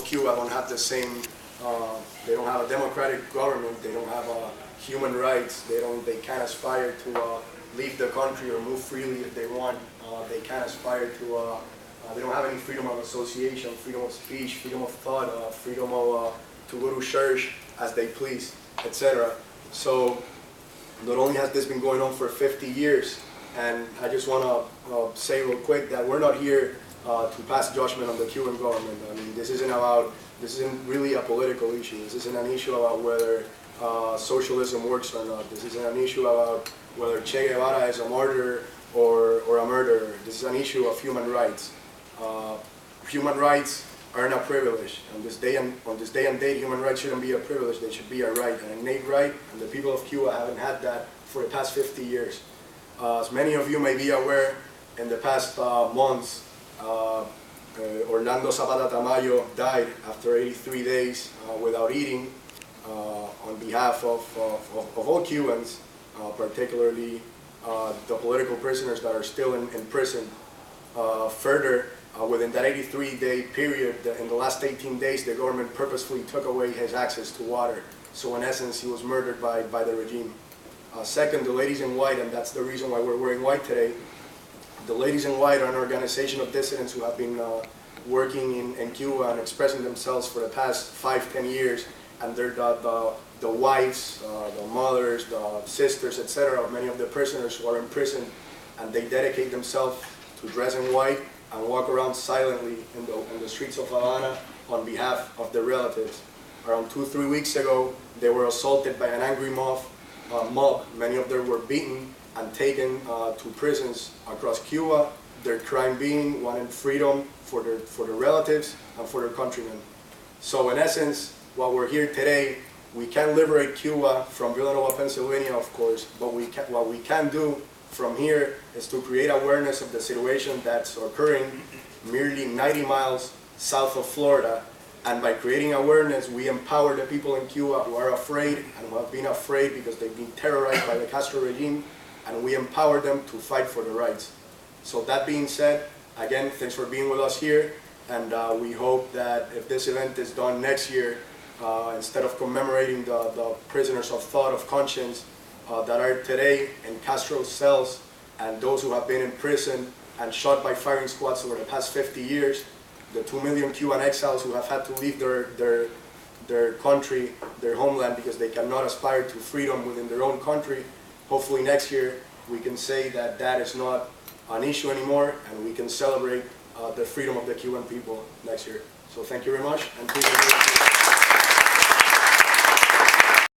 Cuba don't have the same, they don't have a democratic government, they don't have human rights, they can't aspire to leave the country or move freely if they want. They can't aspire to, they don't have any freedom of association, freedom of speech, freedom of thought, freedom of, to go to church as they please, etc. So not only has this been going on for 50 years, and I just want to say real quick that we're not here to pass judgment on the Cuban government. I mean, this isn't really a political issue. This isn't an issue about whether socialism works or not. This isn't an issue about whether Che Guevara is a martyr or a murderer. This is an issue of human rights. Human rights aren't a privilege. On this day and date, human rights shouldn't be a privilege. They should be a right, an innate right, and the people of Cuba haven't had that for the past 50 years. As many of you may be aware, in the past months, Orlando Zapata Tamayo died after 83 days without eating on behalf of all Cubans, particularly the political prisoners that are still in prison. Further, within that 83-day period, in the last 18 days, the government purposefully took away his access to water. So in essence, he was murdered by the regime. Second, the Ladies in White, and that's the reason why we're wearing white today. The Ladies in White are an organization of dissidents who have been working in Cuba and expressing themselves for the past 5-10 years, and they're the wives, the mothers, the sisters, etc. of many of the prisoners who are in prison, and they dedicate themselves to dress in white and walk around silently in the streets of Havana on behalf of their relatives. Around 2-3 weeks ago, they were assaulted by an angry mob. Many of them were beaten and taken to prisons across Cuba, their crime being wanting freedom for their relatives and for their countrymen. So in essence, while we're here today, we can't liberate Cuba from Villanova, Pennsylvania, of course, but what we can do from here is to create awareness of the situation that's occurring merely 90 miles south of Florida. And by creating awareness, we empower the people in Cuba who are afraid and who have been afraid because they've been terrorized by the Castro regime, and we empower them to fight for their rights. So that being said, again, thanks for being with us here, and we hope that if this event is done next year, instead of commemorating the prisoners of thought, of conscience, that are today in Castro's cells, and those who have been in prison and shot by firing squads over the past 50 years, the 2 million Cuban exiles who have had to leave their country, their homeland, because they cannot aspire to freedom within their own country. Hopefully next year we can say that that is not an issue anymore, and we can celebrate the freedom of the Cuban people next year. So thank you very much, and please.